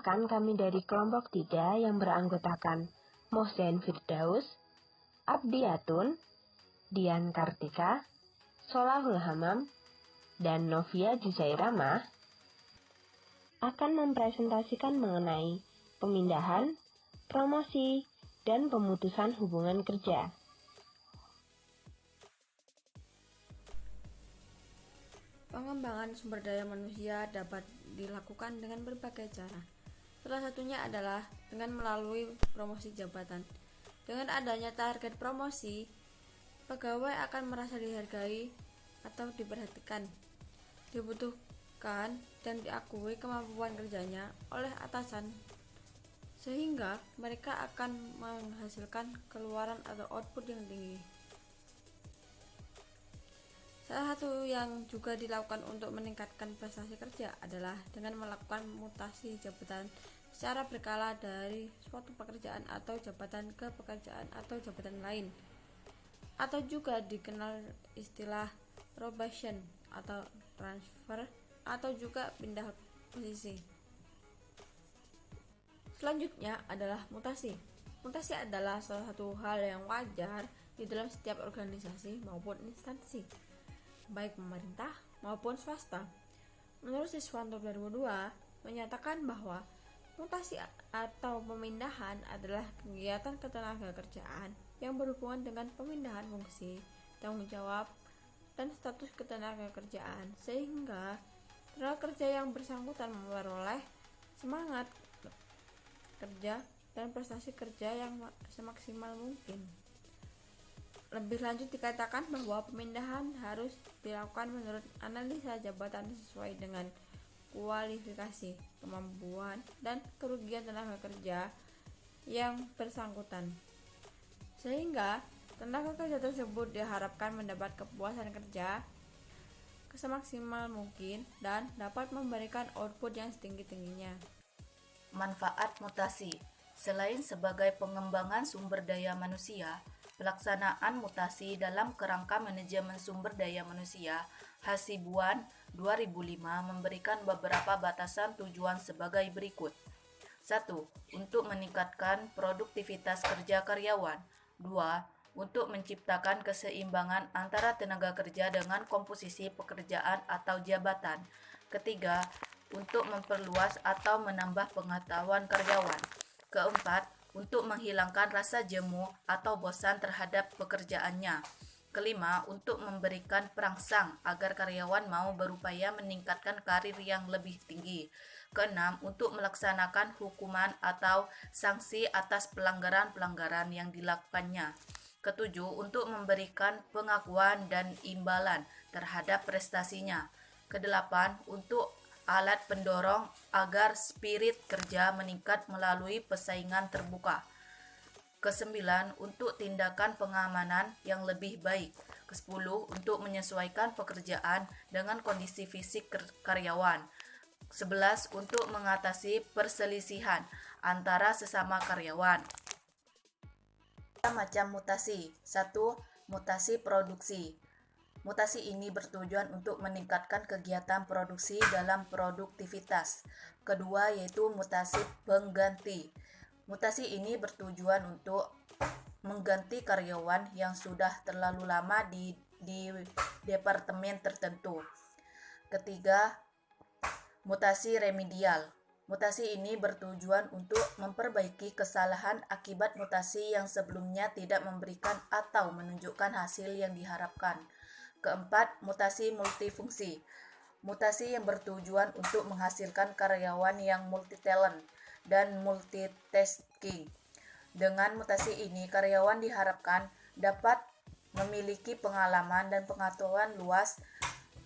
Perkenalkan, kami dari kelompok 3 yang beranggotakan Mohsen Firdaus, Abdiatun, Dian Kartika, Solahul Hamam, dan Novia Juzairama akan mempresentasikan mengenai pemindahan, promosi, dan pemutusan hubungan kerja. Pengembangan sumber daya manusia dapat dilakukan dengan berbagai cara. Salah satunya adalah dengan melalui promosi jabatan. Dengan adanya target promosi, pegawai akan merasa dihargai atau diperhatikan, dibutuhkan, dan diakui kemampuan kerjanya oleh atasan, sehingga mereka akan menghasilkan keluaran atau output yang tinggi. Salah satu yang juga dilakukan untuk meningkatkan prestasi kerja adalah dengan melakukan mutasi jabatan secara berkala dari suatu pekerjaan atau jabatan ke pekerjaan atau jabatan lain, atau juga dikenal istilah probation atau transfer, atau juga pindah posisi. Selanjutnya adalah mutasi. Mutasi adalah salah satu hal yang wajar di dalam setiap organisasi maupun instansi, baik pemerintah maupun swasta. Menurut Siswanto 2002 menyatakan bahwa mutasi atau pemindahan adalah kegiatan ketenagakerjaan yang berhubungan dengan pemindahan fungsi, tanggung jawab, dan status ketenagakerjaan, sehingga tenaga kerja yang bersangkutan memperoleh semangat kerja dan prestasi kerja yang semaksimal mungkin. Lebih lanjut dikatakan bahwa pemindahan harus dilakukan menurut analisa jabatan sesuai dengan kualifikasi, kemampuan, dan kerugian tenaga kerja yang bersangkutan, sehingga tenaga kerja tersebut diharapkan mendapat kepuasan kerja semaksimal mungkin dan dapat memberikan output yang setinggi-tingginya. Manfaat mutasi. Selain sebagai pengembangan sumber daya manusia, pelaksanaan mutasi dalam kerangka manajemen sumber daya manusia Hasibuan 2005 memberikan beberapa batasan tujuan sebagai berikut. 1. Untuk meningkatkan produktivitas kerja karyawan. 2. Untuk menciptakan keseimbangan antara tenaga kerja dengan komposisi pekerjaan atau jabatan. Ketiga, untuk memperluas atau menambah pengetahuan karyawan. Keempat, untuk menghilangkan rasa jemu atau bosan terhadap pekerjaannya. Kelima, untuk memberikan perangsang agar karyawan mau berupaya meningkatkan karir yang lebih tinggi. Keenam, untuk melaksanakan hukuman atau sanksi atas pelanggaran-pelanggaran yang dilakukannya. Ketujuh, untuk memberikan pengakuan dan imbalan terhadap prestasinya. Kedelapan, untuk alat pendorong agar spirit kerja meningkat melalui persaingan terbuka. Kesembilan, untuk tindakan pengamanan yang lebih baik. Kesepuluh, untuk menyesuaikan pekerjaan dengan kondisi fisik karyawan. 11, untuk mengatasi perselisihan antara sesama karyawan. Macam mutasi. 1. Mutasi produksi. Mutasi ini bertujuan untuk meningkatkan kegiatan produksi dalam produktivitas. Kedua, yaitu mutasi pengganti. Mutasi ini bertujuan untuk mengganti karyawan yang sudah terlalu lama di departemen tertentu. Ketiga, mutasi remedial. Mutasi ini bertujuan untuk memperbaiki kesalahan akibat mutasi yang sebelumnya tidak memberikan atau menunjukkan hasil yang diharapkan. Keempat, mutasi multifungsi. Mutasi yang bertujuan untuk menghasilkan karyawan yang multitalent dan multitasking. Dengan mutasi ini, karyawan diharapkan dapat memiliki pengalaman dan pengetahuan luas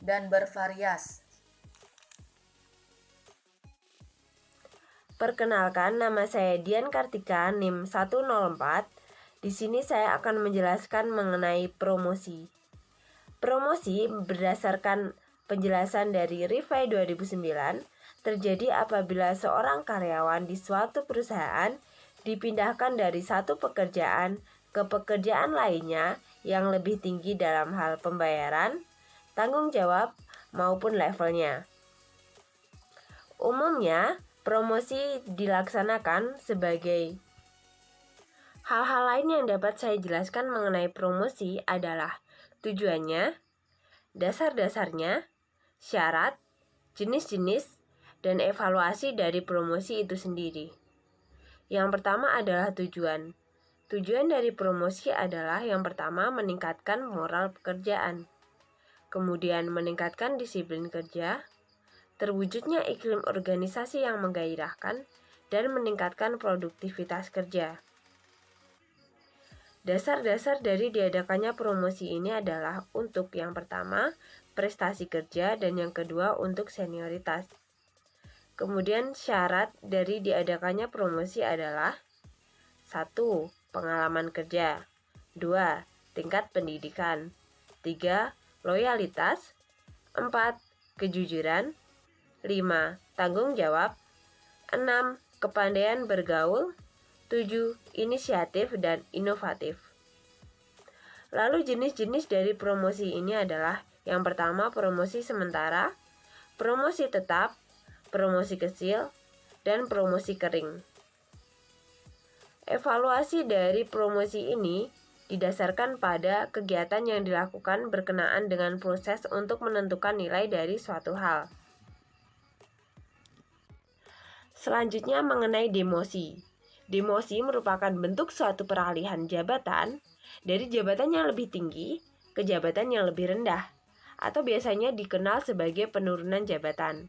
dan bervariasi. Perkenalkan, nama saya Dian Kartika, NIM 104. Di sini saya akan menjelaskan mengenai promosi. Promosi berdasarkan penjelasan dari Rifai 2009 terjadi apabila seorang karyawan di suatu perusahaan dipindahkan dari satu pekerjaan ke pekerjaan lainnya yang lebih tinggi dalam hal pembayaran, tanggung jawab, maupun levelnya. Umumnya, Promosi dilaksanakan sebagai hal-hal lain yang dapat saya jelaskan mengenai promosi adalah tujuannya, dasar-dasarnya, syarat, jenis-jenis, dan evaluasi dari promosi itu sendiri. Yang pertama adalah tujuan. Tujuan dari promosi adalah yang pertama meningkatkan moral pekerjaan, kemudian meningkatkan disiplin kerja, terwujudnya iklim organisasi yang menggairahkan, dan meningkatkan produktivitas kerja. Dasar-dasar dari diadakannya promosi ini adalah untuk yang pertama, prestasi kerja, dan yang kedua untuk senioritas. Kemudian syarat dari diadakannya promosi adalah 1. Pengalaman kerja, 2. Tingkat pendidikan, 3. Loyalitas, 4. Kejujuran, 5. Tanggung jawab, 6. Kepandaian bergaul, 7. Inisiatif dan inovatif. Lalu jenis-jenis dari promosi ini adalah yang pertama promosi sementara, promosi tetap, promosi kecil, dan promosi kering. Evaluasi dari promosi ini didasarkan pada kegiatan yang dilakukan berkenaan dengan proses untuk menentukan nilai dari suatu hal. Selanjutnya mengenai demosi. Demosi merupakan bentuk suatu peralihan jabatan dari jabatan yang lebih tinggi ke jabatan yang lebih rendah, atau biasanya dikenal sebagai penurunan jabatan.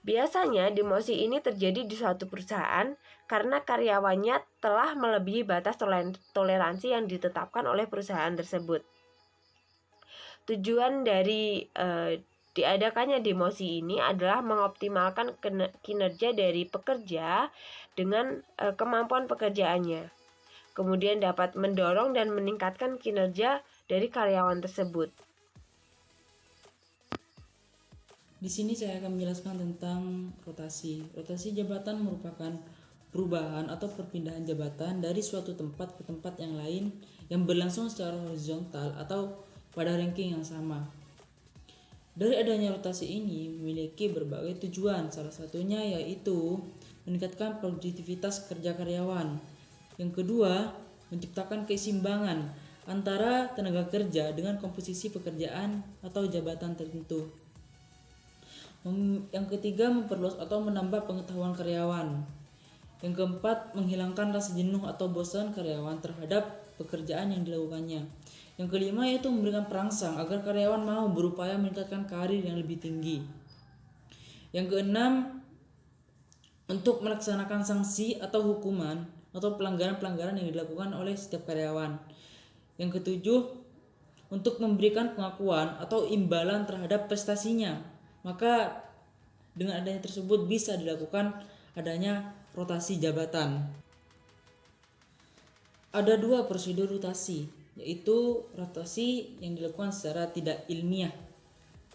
Biasanya demosi ini terjadi di suatu perusahaan karena karyawannya telah melebihi batas toleransi yang ditetapkan oleh perusahaan tersebut. Tujuan dari diadakannya demosi ini adalah mengoptimalkan kinerja dari pekerja dengan kemampuan pekerjaannya. Kemudian dapat mendorong dan meningkatkan kinerja dari karyawan tersebut. Di sini saya akan menjelaskan tentang rotasi. Rotasi jabatan merupakan perubahan atau perpindahan jabatan dari suatu tempat ke tempat yang lain yang berlangsung secara horizontal atau pada ranking yang sama. Dari adanya rotasi ini memiliki berbagai tujuan, salah satunya yaitu meningkatkan produktivitas kerja karyawan. Yang kedua, menciptakan keseimbangan antara tenaga kerja dengan komposisi pekerjaan atau jabatan tertentu. Yang ketiga, memperluas atau menambah pengetahuan karyawan. Yang keempat, menghilangkan rasa jenuh atau bosan karyawan terhadap pekerjaan yang dilakukannya. Yang kelima yaitu memberikan perangsang agar karyawan mau berupaya meningkatkan karir yang lebih tinggi. Yang keenam, untuk melaksanakan sanksi atau hukuman atau pelanggaran-pelanggaran yang dilakukan oleh setiap karyawan. Yang ketujuh, untuk memberikan pengakuan atau imbalan terhadap prestasinya. Maka dengan adanya tersebut bisa dilakukan adanya rotasi jabatan. Ada dua prosedur rotasi, yaitu rotasi yang dilakukan secara tidak ilmiah.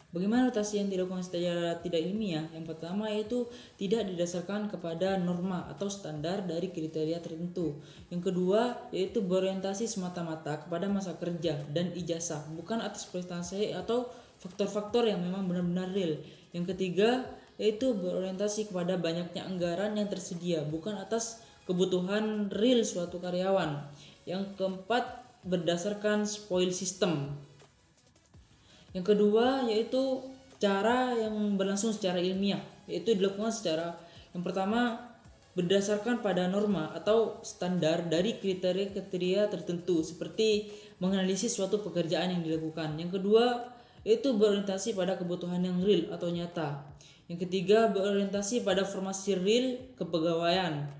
Bagaimana rotasi yang dilakukan secara tidak ilmiah? Yang pertama yaitu tidak didasarkan kepada norma atau standar dari kriteria tertentu. Yang kedua yaitu berorientasi semata-mata kepada masa kerja dan ijazah, bukan atas prestasi atau faktor-faktor yang memang benar-benar real. Yang ketiga yaitu berorientasi kepada banyaknya anggaran yang tersedia, bukan atas kebutuhan real suatu karyawan. Yang keempat, berdasarkan spoil system. Yang kedua yaitu cara yang berlangsung secara ilmiah, yaitu dilakukan secara yang pertama berdasarkan pada norma atau standar dari kriteria-kriteria tertentu seperti menganalisis suatu pekerjaan yang dilakukan. Yang kedua yaitu berorientasi pada kebutuhan yang real atau nyata. Yang ketiga berorientasi pada formasi real kepegawaian.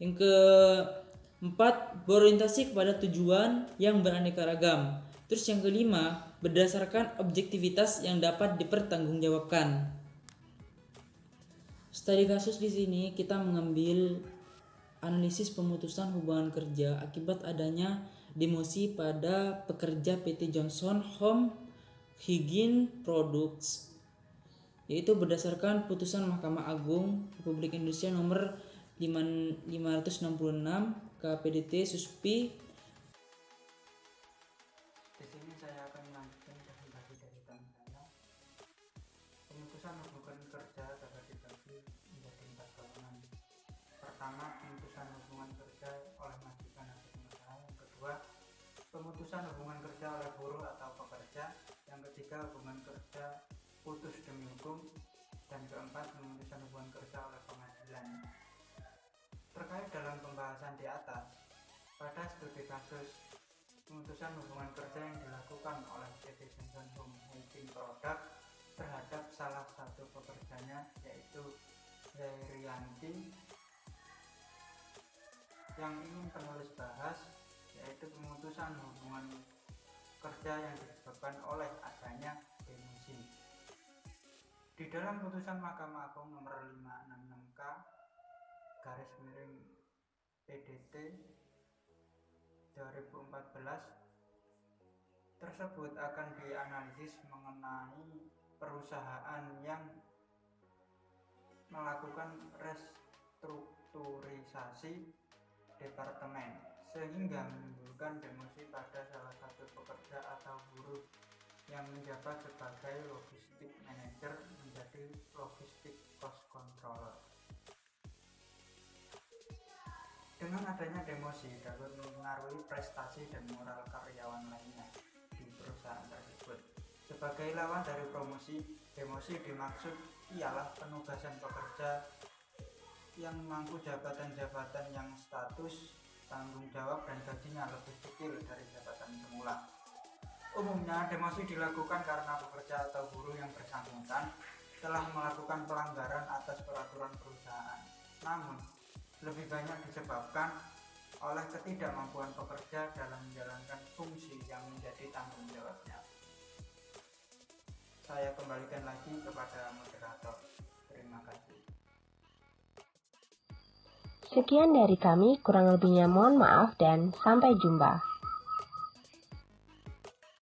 Yang keempat berorientasi kepada tujuan yang beraneka ragam. Terus yang kelima berdasarkan objektivitas yang dapat dipertanggungjawabkan. Studi kasus di sini kita mengambil analisis pemutusan hubungan kerja akibat adanya demosi pada pekerja PT Johnson Home Hygiene Products, yaitu berdasarkan putusan Mahkamah Agung Republik Indonesia nomor 566 KPDT Suspi. Di sini saya akan melanjutkan presentasi dari teman saya. Pemutusan hubungan kerja dapat dibagi menjadi 4 pemutusan hubungan kerja oleh buruh atau pekerja. Yang ketiga, hubungan kerja putus demi hukum. Dan keempat, pemutusan hubungan kerja oleh pengadilan. Terkait dalam pembahasan di atas, pada studi kasus pemutusan hubungan kerja yang dilakukan oleh PT Johnson Home Hygiene Product terhadap salah satu pekerjanya, yaitu Herianti, yang ingin penulis bahas, yaitu pemutusan hubungan kerja yang disebabkan oleh adanya demosi. Di dalam putusan Mahkamah Agung nomor 566K garis miring PDT 2014 tersebut akan dianalisis mengenai perusahaan yang melakukan restrukturisasi departemen sehingga menimbulkan demosi pada salah satu pekerja atau buruh yang menjabat sebagai logistik manager menjadi logistik cost controller. Dengan adanya demosi dapat mempengaruhi prestasi dan moral karyawan lainnya di perusahaan tersebut. Sebagai lawan dari promosi, demosi dimaksud ialah penugasan pekerja yang memangku jabatan-jabatan yang status, tanggung jawab, dan gajinya lebih kecil dari jabatan semula. Umumnya, demosi dilakukan karena pekerja atau buruh yang bersangkutan telah melakukan pelanggaran atas peraturan perusahaan. Namun, lebih banyak disebabkan oleh ketidakmampuan pekerja dalam menjalankan fungsi yang menjadi tanggung jawabnya. Saya kembalikan lagi kepada moderator. Terima kasih. Sekian dari kami, kurang lebihnya mohon maaf dan sampai jumpa.